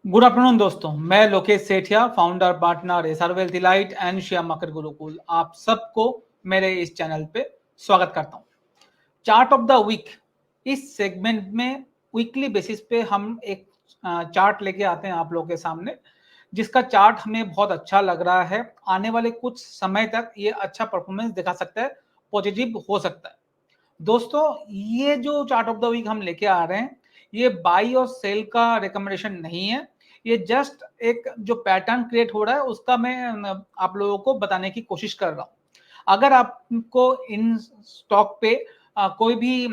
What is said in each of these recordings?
Good afternoon दोस्तों, मैं Lokesh Sethia, founder partner SR wealth elite and share market Gurukul. आप सबको मेरे इस चैनल पे स्वागत करता हूं। चार्ट ऑफ द वीक, इस सेगमेंट में वीकली बेसिस पे हम एक चार्ट लेके आते हैं आप लोगों के सामने, जिसका चार्ट हमें बहुत अच्छा लग रहा है। आने वाले कुछ समय तक ये अच्छा परफॉर्मेंस दिखा सकता है, पॉजिटिव हो सकता है। दोस्तों, ये जो चार्ट ऑफ द वीक हम लेके आ रहे हैं, ये बाई और सेल का रिकमेंडेशन नहीं है। ये जस्ट एक जो पैटर्न क्रिएट हो रहा है उसका मैं आप लोगों को बताने की कोशिश कर रहा हूं। अगर आपको इन स्टॉक पे कोई भी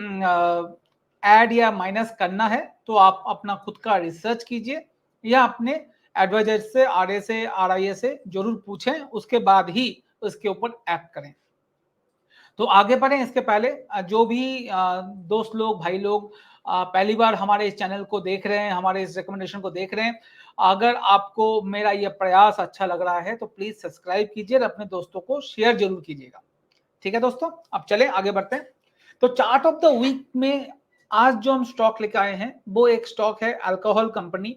ऐड या माइनस करना है तो आप अपना खुद का रिसर्च कीजिए या अपने एडवाइजर से, आरए से, आरआईए से जरूर पूछें, उसके बाद ही उसके ऊपर एक्ट करें। तो आगे बढ़ें इसके पहले जो भी दोस्त लोग, भाई लोग पहली बार हमारे इस चैनल को देख रहे हैं, हमारे इस रिकमेंडेशन को देख रहे हैं, अगर आपको मेरा ये प्रयास अच्छा लग रहा है तो प्लीज सब्सक्राइब कीजिए और अपने दोस्तों को शेयर जरूर कीजिएगा। ठीक है दोस्तों, अब चले आगे बढ़ते हैं। तो चार्ट ऑफ द वीक में आज जो हम स्टॉक लेकर आए हैं वो एक स्टॉक है अल्कोहल कंपनी,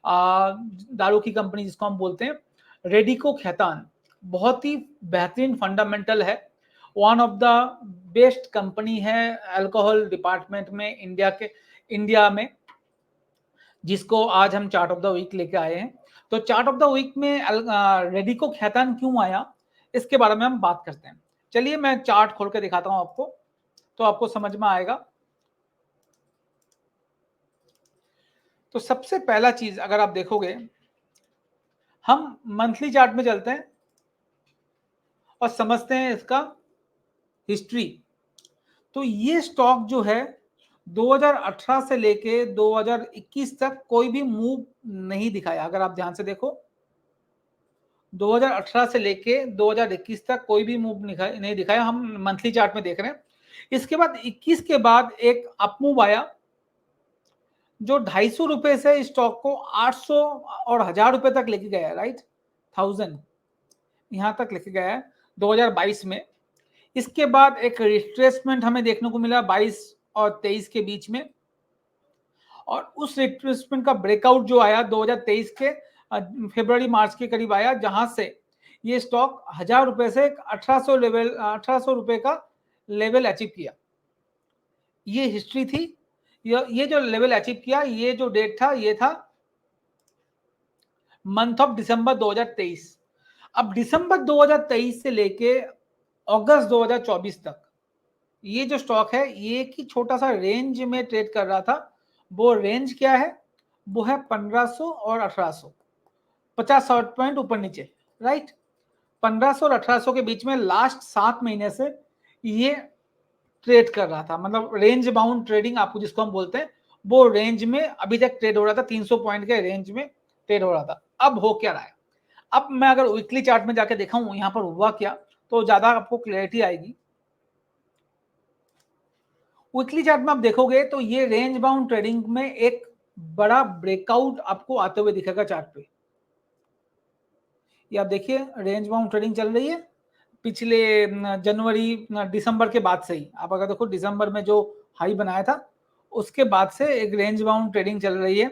दारू की कंपनी जिसको हम बोलते हैं, रेडिको खैतान। बहुत ही बेहतरीन फंडामेंटल है, one of the best company है अल्कोहल डिपार्टमेंट में इंडिया में, जिसको आज हम चार्ट ऑफ द वीक लेके आए हैं। तो चार्ट ऑफ द वीक में रेडिको खैतान क्यों आया, इसके बारे में हम बात करते हैं। चलिए मैं चार्ट खोल के दिखाता हूं आपको, तो आपको समझ में आएगा। तो सबसे पहला चीज अगर आप देखोगे, हम मंथली चार्ट में चलते हैं और समझते हैं इसका हिस्ट्री। तो ये स्टॉक जो है 2018 से लेके 2021 तक कोई भी मूव नहीं दिखाया। अगर आप ध्यान से देखो, 2018 से लेके 2021 तक कोई भी मूव नहीं दिखाया, हम मंथली चार्ट में देख रहे हैं। इसके बाद 21 के बाद एक अप मूव आया जो 250 रुपए से स्टॉक को 800 और 1000 रुपए तक लेके गया है, राइट, 1000 यहां तक लेके गया है 2022 में। इसके बाद एक रिट्रेसमेंट हमें देखने को मिला 22 और 23 के बीच में, और उस रिट्रेसमेंट का ब्रेकआउट जो आया 2023 के फरवरी मार्च के करीब आया, जहां से ये स्टॉक 1000 रुपए से 1800 रुपए का लेवल अचीव किया। ये हिस्ट्री थी। ये जो लेवल अचीव किया, ये जो डेट था, ये था मंथ ऑफ दिसंबर 2023। अब दिसंबर 2023 से लेके अगस्त 2024 तक ये जो स्टॉक है, ये एक ही छोटा सा रेंज में ट्रेड कर रहा था। वो रेंज क्या है? वो है 1500 और 1800, 50-60 पॉइंट ऊपर नीचे, राइट। 1500 और 1800 के बीच में लास्ट 7 महीने से ये ट्रेड कर रहा था, मतलब रेंज बाउंड ट्रेडिंग आपको जिसको हम बोलते हैं, वो रेंज में अभी तक ट्रेड हो रहा था। 300 पॉइंट के रेंज में ट्रेड हो रहा था। अब हो क्या रहा है? अब मैं अगर वीकली चार्ट में जाके दिखाऊं यहां पर हुआ क्या, तो ज्यादा आपको क्लैरिटी आएगी। वीकली चार्ट में आप देखोगे तो ये रेंज बाउंड ट्रेडिंग में एक बड़ा ब्रेकआउट आपको आते हुए दिखेगा चार्ट पे। ये आप देखिए, रेंज बाउंड ट्रेडिंग चल रही है पिछले जनवरी दिसंबर के बाद से ही। आप अगर देखो दिसंबर में जो हाई बनाया था उसके बाद से एक रेंज बाउंड ट्रेडिंग चल रही है,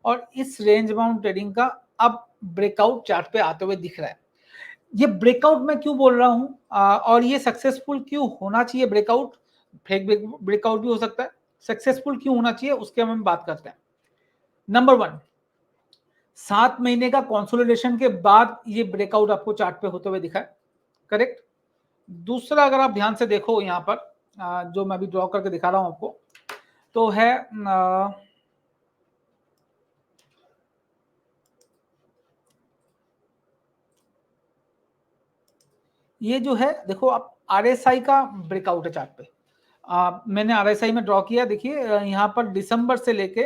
और इस रेंज बाउंड ट्रेडिंग का अब ब्रेकआउट चार्ट पे आते हुए दिख रहा है। ये ब्रेकआउट मैं क्यों बोल रहा हूं, और ये सक्सेसफुल क्यों होना चाहिए? ब्रेकआउट फेक ब्रेकआउट भी हो सकता है, सक्सेसफुल क्यों होना चाहिए उसके हम बात करते हैं। नंबर 1, 7 महीने का कंसोलिडेशन के बाद ये ब्रेकआउट आपको चार्ट पे होते हुए दिखा है, करेक्ट। दूसरा, अगर आप ध्यान से देखो यहां पर जो मैं अभी ड्रॉ करके दिखा रहा हूं आपको, तो है ये जो है, देखो आप आरएसआई का ब्रेकआउट है चार्ट पे। मैंने आरएसआई में ड्रॉ किया, देखिए यहां पर दिसंबर से लेके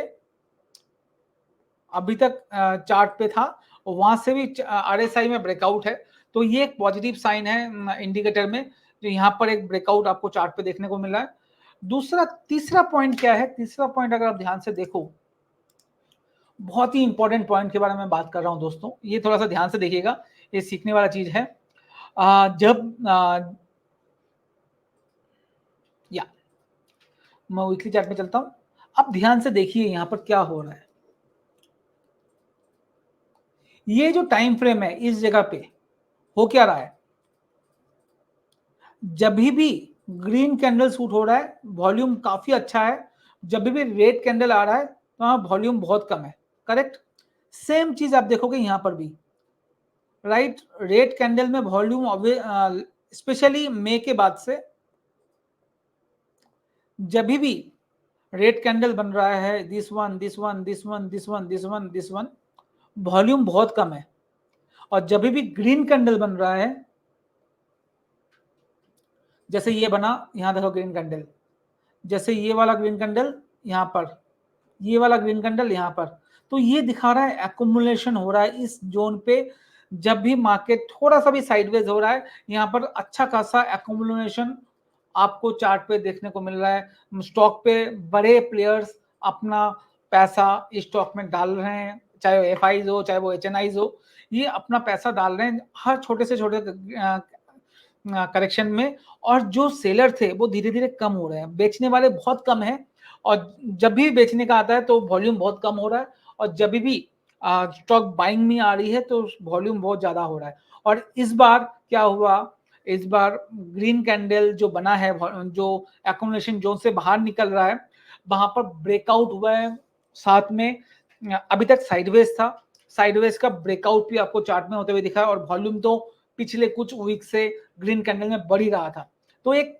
अभी तक चार्ट पे था, वहां से भी आरएसआई में ब्रेकआउट है। तो ये एक पॉजिटिव साइन है इंडिकेटर में, जो यहाँ पर एक ब्रेकआउट आपको चार्ट पे देखने को मिला है। दूसरा, तीसरा पॉइंट क्या है? तीसरा पॉइंट अगर आप ध्यान से देखो, बहुत ही इंपॉर्टेंट पॉइंट के बारे में बात कर रहा हूं दोस्तों, ये थोड़ा सा ध्यान से देखिएगा, ये सीखने वाला चीज है। जब या मैं वीकली चार्ट में चलता हूं, अब ध्यान से देखिए यहां पर क्या हो रहा है। ये जो टाइम फ्रेम है इस जगह पे हो क्या रहा है, जब भी ग्रीन कैंडल सूट हो रहा है वॉल्यूम काफी अच्छा है, जब भी रेड कैंडल आ रहा है तो वहां वॉल्यूम बहुत कम है, करेक्ट। सेम चीज आप देखोगे यहां पर भी, राइट। रेड कैंडल में वॉल्यूम स्पेशली मई के बाद से जब भी रेड कैंडल बन रहा है, this one this one this one this one this one this one, volume बहुत कम है। और जब भी ग्रीन कैंडल बन रहा है, जैसे ये बना, यहां देखो ग्रीन कैंडल, जैसे ये वाला ग्रीन कैंडल यहां पर, ये वाला ग्रीन कैंडल यहां पर, तो ये दिखा रहा है एक्युमुलेशन हो रहा है इस जोन पे। जब भी मार्केट थोड़ा सा भी साइडवेज हो रहा है, यहाँ पर अच्छा खासा एक्युमुलेशन आपको चार्ट पे देखने को मिल रहा है। स्टॉक पे बड़े प्लेयर्स अपना पैसा इस स्टॉक में डाल रहे हैं, चाहे वो एफआईज हो चाहे वो एचएनआईज हो, ये अपना पैसा डाल रहे हैं हर छोटे से छोटे करेक्शन में। और जो सेलर थे वो धीरे धीरे कम हो रहे हैं, बेचने वाले बहुत कम है। और जब भी बेचने का आता है तो वॉल्यूम बहुत कम हो रहा है, और जब भी स्टॉक बाइंग में आ रही है तो वॉल्यूम बहुत ज्यादा हो रहा है। और इस बार क्या हुआ, इस बार ग्रीन कैंडल जो बना है, जो एक्युमुलेशन जोन से बाहर निकल रहा है, वहां पर ब्रेकआउट हुआ है। साथ में अभी तक साइडवेज था, साइडवेज का ब्रेकआउट भी आपको चार्ट में होते हुए दिखा है। और वॉल्यूम तो पिछले कुछ वीक से ग्रीन कैंडल में बढ़ ही रहा था। तो एक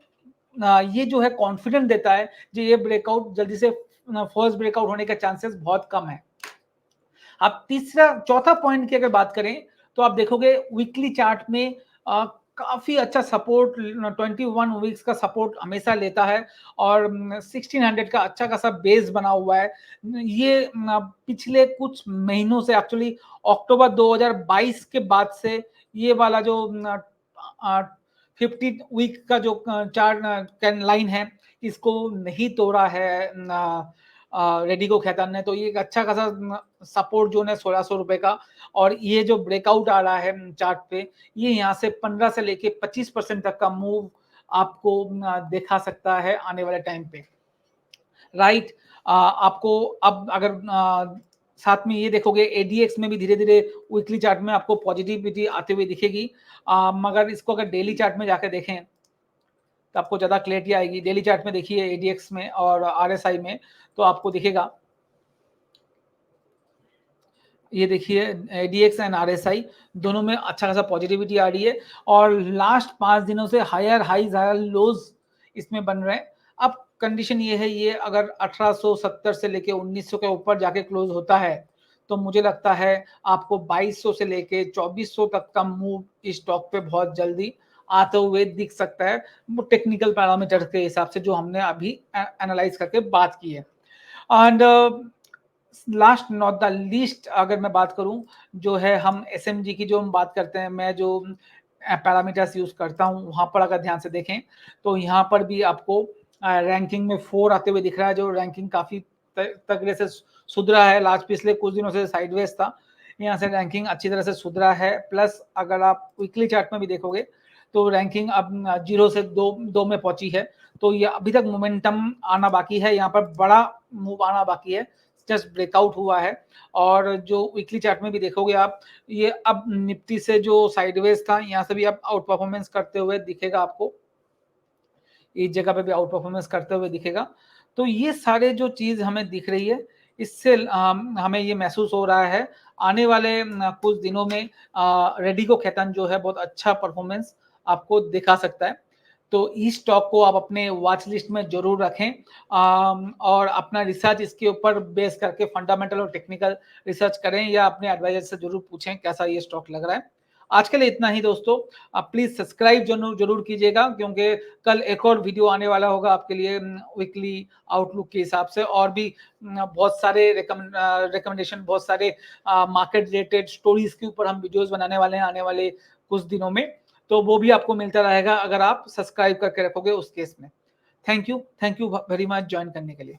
ये जो है कॉन्फिडेंस देता है कि ये ब्रेकआउट जल्दी से फर्स्ट ब्रेकआउट होने के चांसेस बहुत कम है। अब चौथा पॉइंट की अगर बात करें तो आप देखोगे वीकली चार्ट में काफी अच्छा सपोर्ट 21 वीक्स का सपोर्ट हमेशा लेता है, और 1600 का अच्छा खासा बेस बना हुआ है। ये पिछले कुछ महीनों से, एक्चुअली अक्टूबर 2022 के बाद से ये वाला जो 50 वीक का जो चार्ट लाइन है, इसको नहीं तोड़ा है रेडिको खैतान ने। तो ये एक अच्छा खासा सपोर्ट जोन है 1600 रुपए का। और ये जो ब्रेकआउट आ रहा है चार्ट पे, ये यहाँ से 15 से लेके 25% तक का मूव आपको देखा सकता है आने वाले टाइम पे, राइट। आपको अब अगर साथ में ये देखोगे एडीएक्स में भी धीरे धीरे वीकली चार्ट में आपको पॉजिटिविटी आते हुए दिखेगी। मगर इसको अगर डेली चार्ट में जाकर देखें तो आपको ज्यादा क्लैरिटी आएगी। डेली चार्ट में देखिए एडीएक्स में और आरएसआई में, तो आपको दिखेगा, ये देखिए एडीएक्स एंड आरएसआई दोनों में अच्छा खासा पॉजिटिविटी आ रही है। और लास्ट 5 दिनों से हायर हाइज हायर लोज इसमें बन रहे हैं। अब कंडीशन ये है, ये अगर 1870 से लेके 1900 के ऊपर जाके क्लोज होता है तो मुझे लगता है आपको 2200 से लेके 2400 तक का मूव इस स्टॉक पे बहुत जल्दी आते हुए दिख सकता है, वो टेक्निकल पैरामीटर के हिसाब से जो हमने अभी एनालाइज करके बात की है। And last not the least अगर मैं बात करूं, जो है हम एसएमजी की जो हम बात करते हैं, मैं जो पैरामीटर्स यूज करता हूं वहां पर अगर ध्यान से देखें तो यहाँ पर भी आपको रैंकिंग में 4 आते हुए दिख रहा है, जो रैंकिंग काफी तगड़े से सुधरा है। लास्ट पिछले कुछ दिनों से साइडवेज था, यहाँ से रैंकिंग अच्छी तरह से सुधरा है। प्लस अगर आप वीकली चार्ट में भी देखोगे तो रैंकिंग अब 0 से 2 में पहुंची है। तो ये अभी तक मोमेंटम आना बाकी है, यहाँ पर बड़ा मूव आना बाकी है, जस्ट ब्रेकआउट हुआ है। और जो वीकली चार्ट में भी देखोगे आप, ये अब निफ्टी से जो साइडवेज था यहाँ से भी अब आउट परफॉर्मेंस करते हुए दिखेगा आपको, इस जगह पे भी आउट परफॉर्मेंस करते हुए दिखेगा। तो ये सारे जो चीज हमें दिख रही है, इससे हमें ये महसूस हो रहा है आने वाले कुछ दिनों में रेडिको खैतान जो है बहुत अच्छा परफॉर्मेंस आपको दिखा सकता है। तो इस स्टॉक को आप अपने वॉच लिस्ट में जरूर रखें, और अपना रिसर्च इसके ऊपर बेस करके फंडामेंटल और टेक्निकल रिसर्च करें, या अपने एडवाइजर से जरूर पूछें कैसा ये स्टॉक लग रहा है। आज के लिए इतना ही दोस्तों। आप प्लीज सब्सक्राइब जरूर कीजिएगा, क्योंकि कल एक और वीडियो आने वाला होगा आपके लिए वीकली आउटलुक के हिसाब से। और भी बहुत सारे रिकमेंडेशन, बहुत सारे मार्केट रिलेटेड स्टोरीज के ऊपर हम वीडियोस बनाने वाले हैं आने वाले कुछ दिनों में। तो वो भी आपको मिलता रहेगा अगर आप सब्सक्राइब करके रखोगे उस केस में। Thank you very much join करने के लिए।